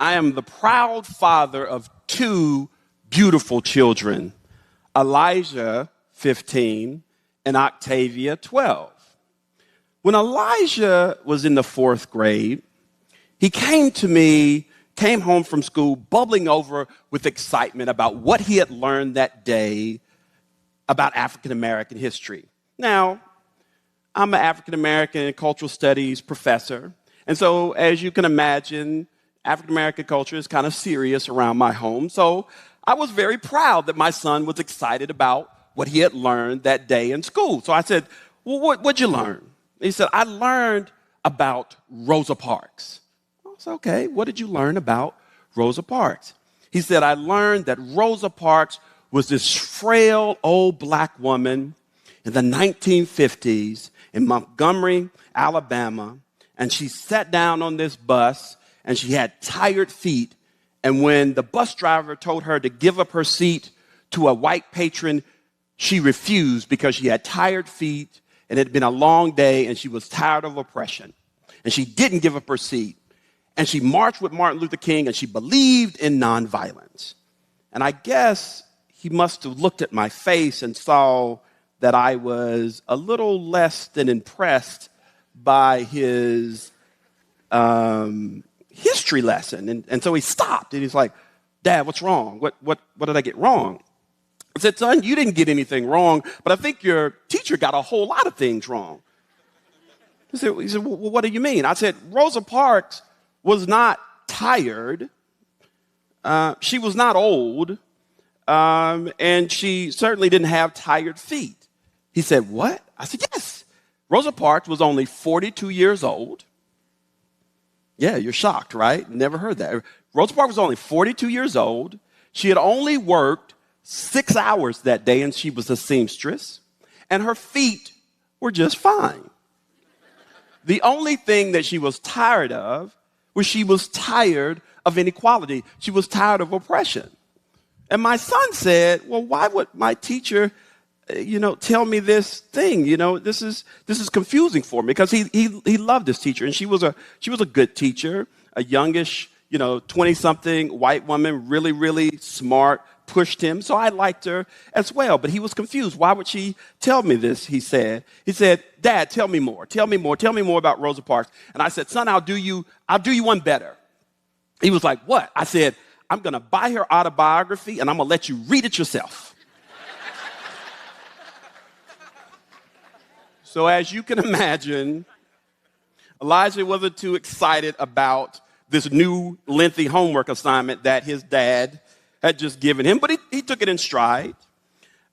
I am the proud father of two beautiful children, Elijah, 15, and Octavia, 12. When Elijah was in the fourth grade, he came home from school bubbling over with excitement about what he had learned that day about African American history. Now, I'm an African American cultural studies professor, and so as you can imagine, African American culture is kind of serious around my home. So I was very proud that my son was excited about what he had learned that day in school. So I said, well, what'd you learn? He said, I learned about Rosa Parks. I said, okay, what did you learn about Rosa Parks? He said, I learned that Rosa Parks was this frail old black woman in the 1950s in Montgomery, Alabama, and she sat down on this bus and she had tired feet, and when the bus driver told her to give up her seat to a white patron, she refused because she had tired feet and it had been a long day and she was tired of oppression. And she didn't give up her seat. And she marched with Martin Luther King and she believed in nonviolence. And I guess he must have looked at my face and saw that I was a little less than impressed by his history lesson. And so he stopped and he's like, Dad, what's wrong? What did I get wrong? I said, son, you didn't get anything wrong, but I think your teacher got a whole lot of things wrong. He said, well, what do you mean? I said, Rosa Parks was not tired. She was not old. And she certainly didn't have tired feet. He said, what? I said, yes. Rosa Parks was only 42 years old. Yeah, you're shocked, right? Never heard that. Rosa Parks was only 42 years old. She had only worked 6 hours that day, and she was a seamstress. And her feet were just fine. The only thing that she was tired of was she was tired of inequality. She was tired of oppression. And my son said, well, why would my teacher, tell me this thing? This is confusing for me, because he loved this teacher, and she was a good teacher, a youngish, 20-something white woman, really, really smart, pushed him. So I liked her as well, but he was confused. Why would she tell me this? He said, Dad, tell me more about Rosa Parks. And I said, son, I'll do you one better. He was like, what? I said, I'm going to buy her autobiography and I'm going to let you read it yourself. So as you can imagine, Elijah wasn't too excited about this new lengthy homework assignment that his dad had just given him, but he took it in stride.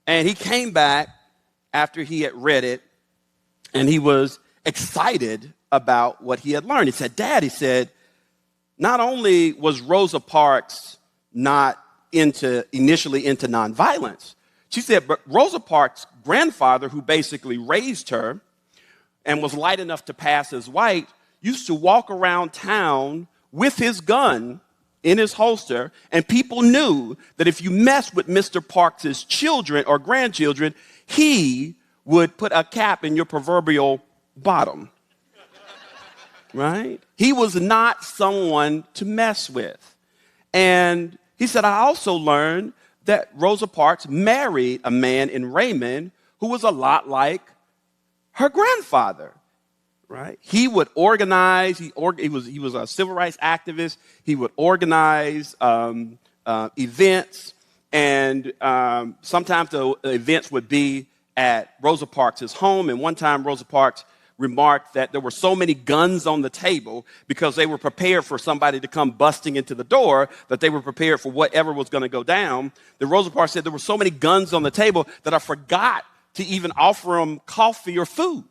And he came back after he had read it, and he was excited about what he had learned. He said, Dad, not only was Rosa Parks not initially into nonviolence, she said, but Rosa Parks' grandfather, who basically raised her and was light enough to pass as white, used to walk around town with his gun in his holster, and people knew that if you messed with Mr. Parks' children or grandchildren, he would put a cap in your proverbial bottom. Right? He was not someone to mess with. And he said, I also learned that Rosa Parks married a man in Raymond who was a lot like her grandfather. Right? He would organize. He was a civil rights activist. He would organize events, and sometimes the events would be at Rosa Parks' home. And one time, Rosa Parks remarked that there were so many guns on the table because they were prepared for somebody to come busting into the door, that they were prepared for whatever was going to go down. The Rosa Parks said there were so many guns on the table that I forgot to even offer them coffee or food.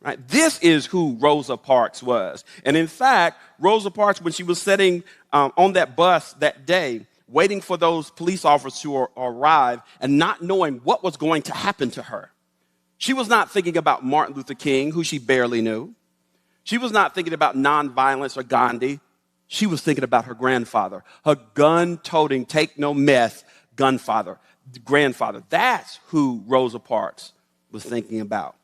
Right? This is who Rosa Parks was. And in fact, Rosa Parks, when she was sitting on that bus that day, waiting for those police officers to arrive and not knowing what was going to happen to her, she was not thinking about Martin Luther King, who she barely knew. She was not thinking about nonviolence or Gandhi. She was thinking about her grandfather, her gun-toting, take no mess grandfather. That's who Rosa Parks was thinking about.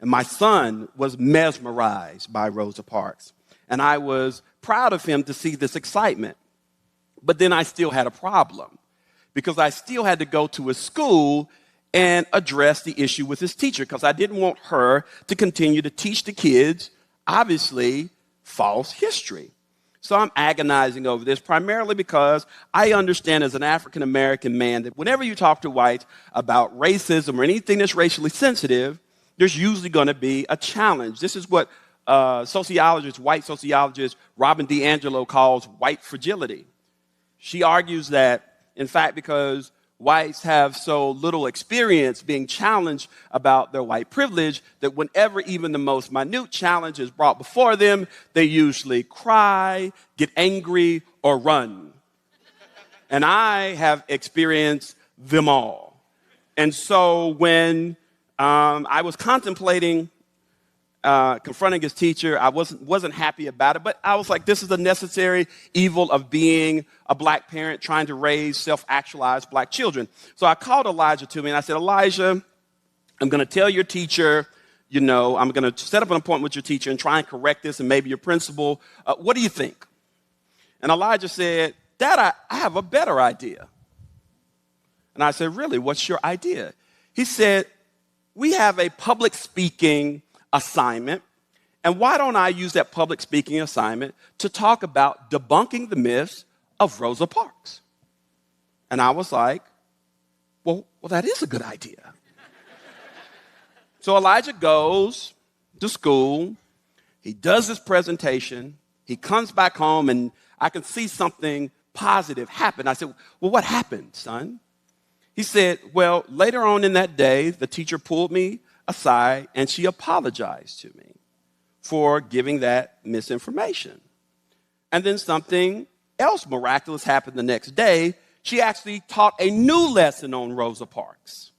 And my son was mesmerized by Rosa Parks. And I was proud of him to see this excitement. But then I still had a problem because I still had to go to his school and address the issue with his teacher because I didn't want her to continue to teach the kids, obviously, false history. So I'm agonizing over this primarily because I understand as an African American man that whenever you talk to whites about racism or anything that's racially sensitive, there's usually going to be a challenge. This is what white sociologist Robin DiAngelo calls white fragility. She argues that, in fact, because whites have so little experience being challenged about their white privilege, that whenever even the most minute challenge is brought before them, they usually cry, get angry, or run. And I have experienced them all. And so when I was contemplating confronting his teacher, I wasn't happy about it, but I was like, this is a necessary evil of being a black parent trying to raise self-actualized black children. So I called Elijah to me and I said, Elijah, I'm going to tell your teacher, I'm going to set up an appointment with your teacher and try and correct this and maybe your principal. What do you think? And Elijah said, Dad, I have a better idea. And I said, really, what's your idea? He said, we have a public speaking assignment, and why don't I use that public speaking assignment to talk about debunking the myths of Rosa Parks? And I was like, well, that is a good idea. So Elijah goes to school, he does this presentation, he comes back home, and I can see something positive happen. I said, well, what happened, son? He said, well, later on in that day, the teacher pulled me aside and she apologized to me for giving that misinformation. And then something else miraculous happened the next day. She actually taught a new lesson on Rosa Parks,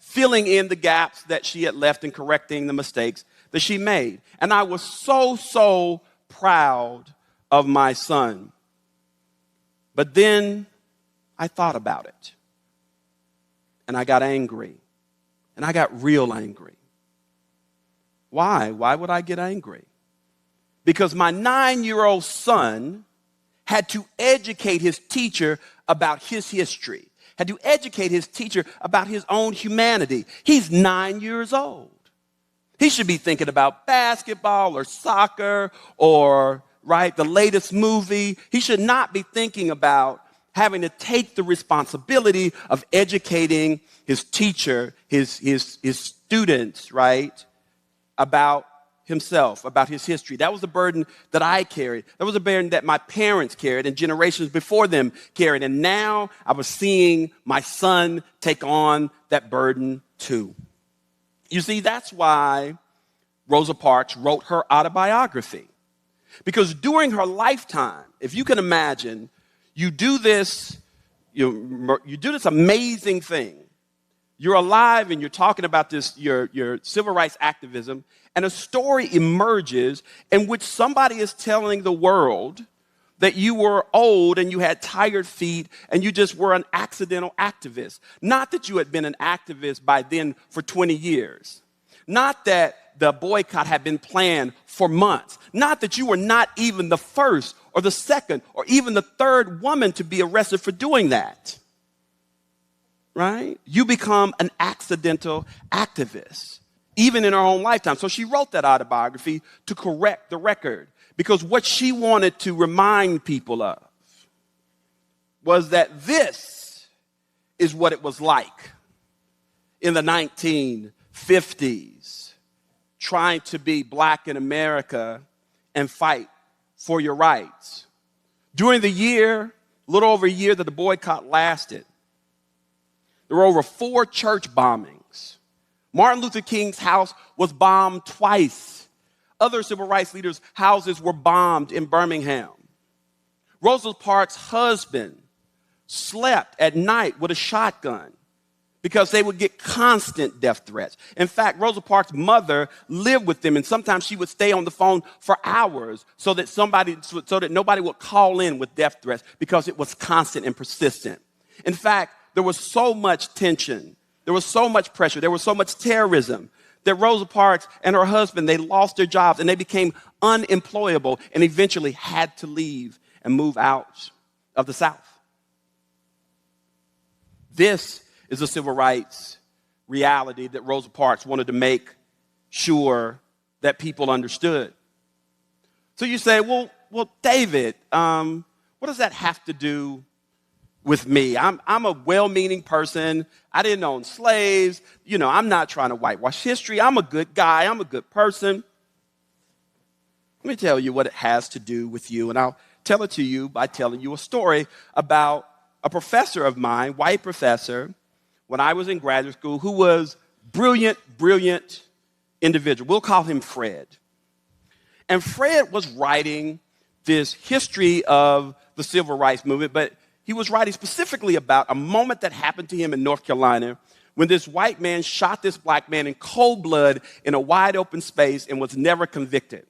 filling in the gaps that she had left and correcting the mistakes that she made. And I was so proud of my son. But then I thought about it. And I got angry. And I got real angry. Why? Why would I get angry? Because my 9-year-old son had to educate his teacher about his history, had to educate his teacher about his own humanity. He's 9 years old. He should be thinking about basketball or soccer or, the latest movie. He should not be thinking about having to take the responsibility of educating his teacher, his students, about himself, about his history. That was the burden that I carried. That was a burden that my parents carried and generations before them carried. And now I was seeing my son take on that burden too. You see, that's why Rosa Parks wrote her autobiography. Because during her lifetime, if you can imagine, you do this amazing thing. You're alive and you're talking about this, your civil rights activism, and a story emerges in which somebody is telling the world that you were old and you had tired feet and you just were an accidental activist. Not that you had been an activist by then for 20 years. Not that the boycott had been planned for months. Not that you were not even the first or the second or even the third woman to be arrested for doing that. Right? You become an accidental activist, even in her own lifetime. So she wrote that autobiography to correct the record, because what she wanted to remind people of was that this is what it was like in the 1950s, trying to be black in America and fight for your rights. During the year, a little over a year that the boycott lasted, there were over 4 church bombings. Martin Luther King's house was bombed twice. Other civil rights leaders' houses were bombed in Birmingham. Rosa Parks' husband slept at night with a shotgun because they would get constant death threats. In fact, Rosa Parks' mother lived with them, and sometimes she would stay on the phone for hours so that nobody would call in with death threats, because it was constant and persistent. In fact, there was so much tension, there was so much pressure, there was so much terrorism that Rosa Parks and her husband, they lost their jobs and they became unemployable and eventually had to leave and move out of the South. This is a civil rights reality that Rosa Parks wanted to make sure that people understood. So you say, well, David, what does that have to do with me? I'm a well-meaning person. I didn't own slaves. I'm not trying to whitewash history. I'm a good guy. I'm a good person. Let me tell you what it has to do with you, and I'll tell it to you by telling you a story about a professor of mine, white professor, when I was in graduate school, who was brilliant individual. We'll call him Fred. And Fred was writing this history of the civil rights movement, but he was writing specifically about a moment that happened to him in North Carolina when this white man shot this black man in cold blood in a wide open space and was never convicted.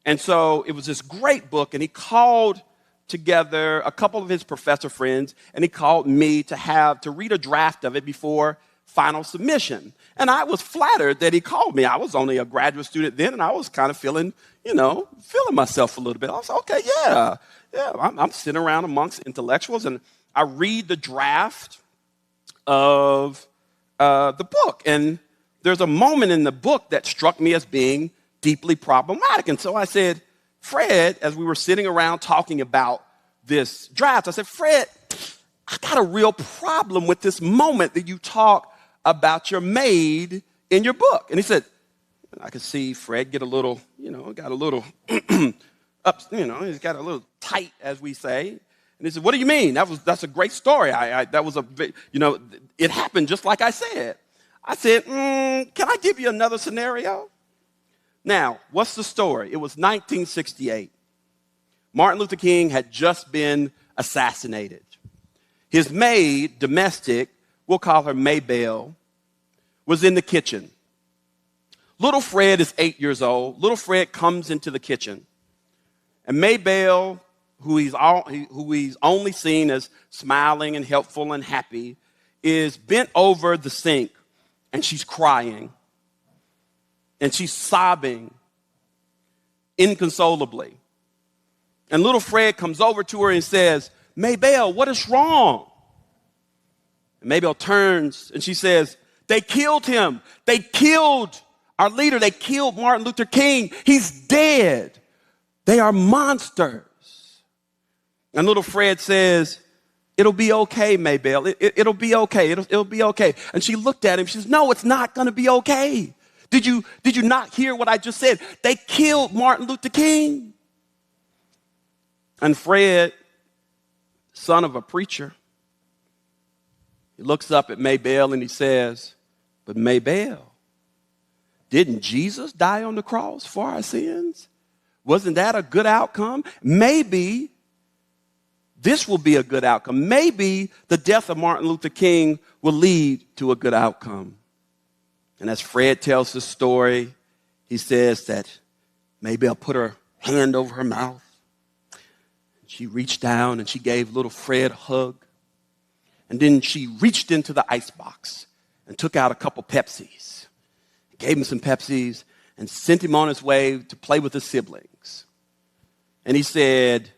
And so it was this great book, and he called together a couple of his professor friends, and he called me to read a draft of it before final submission. And I was flattered that he called me. I was only a graduate student then, and I was kind of feeling myself a little bit. I was okay, yeah. I'm sitting around amongst intellectuals, and I read the draft of the book. And there's a moment in the book that struck me as being deeply problematic. And so I said, Fred, as we were sitting around talking about this draft, I said, Fred, I got a real problem with this moment that you talk about your maid in your book. And he said, I could see Fred get a little, got a little up, he's got a little tight, as we say. And he said, what do you mean? That's a great story. It happened just like I said. I said, can I give you another scenario? Now, what's the story? It was 1968. Martin Luther King had just been assassinated. His maid, domestic, we'll call her Maybelle, was in the kitchen. Little Fred is 8 years old. Little Fred comes into the kitchen. And Maybelle, who he's only seen as smiling and helpful and happy, is bent over the sink, and she's crying. And she's sobbing inconsolably. And little Fred comes over to her and says, Maybelle, what is wrong? And Maybelle turns and she says, they killed him. They killed our leader. They killed Martin Luther King. He's dead. They are monsters. And little Fred says, it'll be okay, Maybelle. It'll be okay. It'll be okay. And she looked at him. She says, no, it's not going to be okay. Did you not hear what I just said? They killed Martin Luther King. And Fred, son of a preacher, he looks up at Maybelle and he says, but Maybelle, didn't Jesus die on the cross for our sins? Wasn't that a good outcome? Maybe this will be a good outcome. Maybe the death of Martin Luther King will lead to a good outcome. And as Fred tells the story, he says that Maybelle put her hand over her mouth. She reached down and she gave little Fred a hug. And then she reached into the icebox and took out a couple Pepsis, gave him some Pepsis, and sent him on his way to play with his siblings. And he said,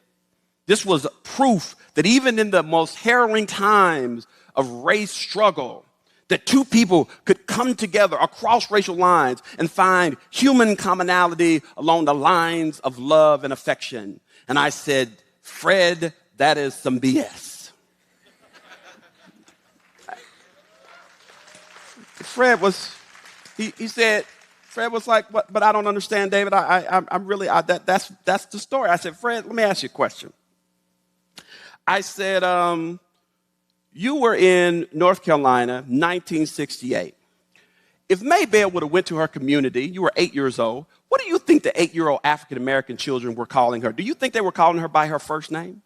this was proof that even in the most harrowing times of race struggle, that two people could come together across racial lines and find human commonality along the lines of love and affection. And I said, Fred, that is some BS. Fred was like, what? But I don't understand, David. That's the story. I said, Fred, let me ask you a question. I said, you were in North Carolina, 1968. If Maybelle would have went to her community, you were 8 years old, what do you think the 8-year-old African-American children were calling her? Do you think they were calling her by her first name?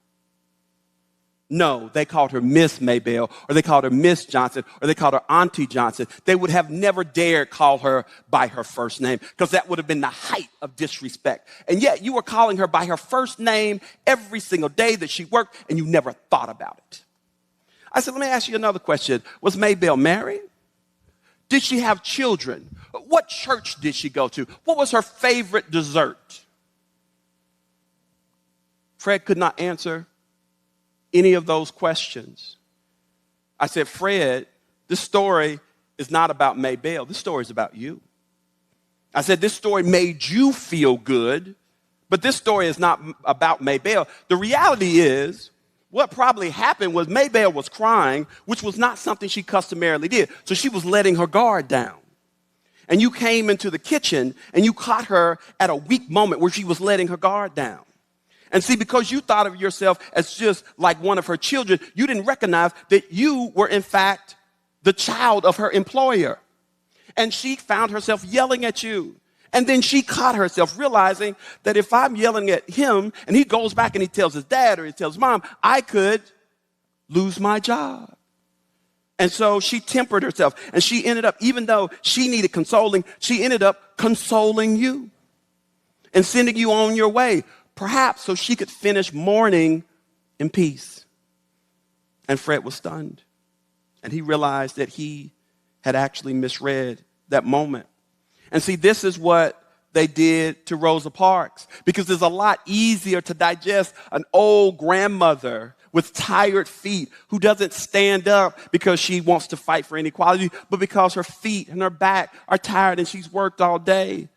No, they called her Miss Maybelle, or they called her Miss Johnson, or they called her Auntie Johnson. They would have never dared call her by her first name because that would have been the height of disrespect. And yet you were calling her by her first name every single day that she worked, and you never thought about it. I said, let me ask you another question. Was Maybelle married? Did she have children? What church did she go to? What was her favorite dessert? Fred could not answer any of those questions. I said, Fred, this story is not about Maybelle. This story is about you. I said, this story made you feel good, but this story is not about Maybelle. The reality is, what probably happened was Maybelle was crying, which was not something she customarily did. So she was letting her guard down. And you came into the kitchen and you caught her at a weak moment where she was letting her guard down. And see, because you thought of yourself as just like one of her children, you didn't recognize that you were, in fact, the child of her employer. And she found herself yelling at you. And then she caught herself realizing that if I'm yelling at him and he goes back and he tells his dad or he tells mom, I could lose my job. And so she tempered herself and she ended up, even though she needed consoling, she ended up consoling you and sending you on your way, perhaps so she could finish mourning in peace. And Fred was stunned. And he realized that he had actually misread that moment. And see, this is what they did to Rosa Parks, because it's a lot easier to digest an old grandmother with tired feet who doesn't stand up because she wants to fight for inequality, but because her feet and her back are tired and she's worked all day.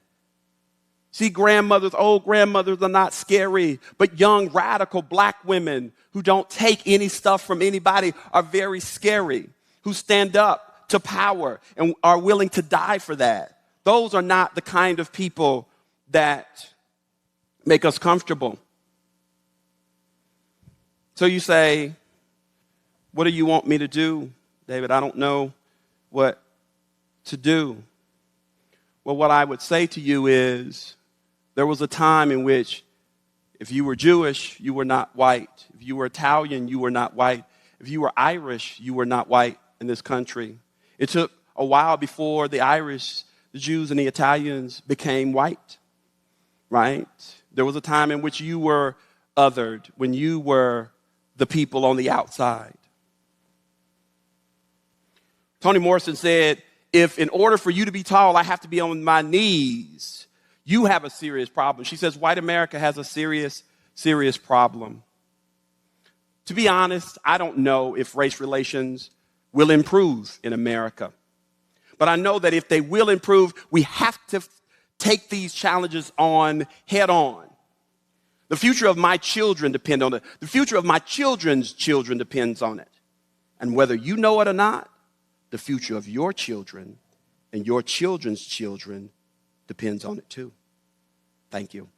See, old grandmothers are not scary, but young, radical black women who don't take any stuff from anybody are very scary, who stand up to power and are willing to die for that. Those are not the kind of people that make us comfortable. So you say, what do you want me to do, David? I don't know what to do. Well, what I would say to you is, there was a time in which if you were Jewish, you were not white. If you were Italian, you were not white. If you were Irish, you were not white in this country. It took a while before the Irish, the Jews, and the Italians became white, right? There was a time in which you were othered, when you were the people on the outside. Toni Morrison said, if in order for you to be tall, I have to be on my knees, you have a serious problem. She says, white America has a serious, serious problem. To be honest, I don't know if race relations will improve in America. But I know that if they will improve, we have to take these challenges on head on. The future of my children depend on it. The future of my children's children depends on it. And whether you know it or not, the future of your children and your children's children depends on it too. Thank you.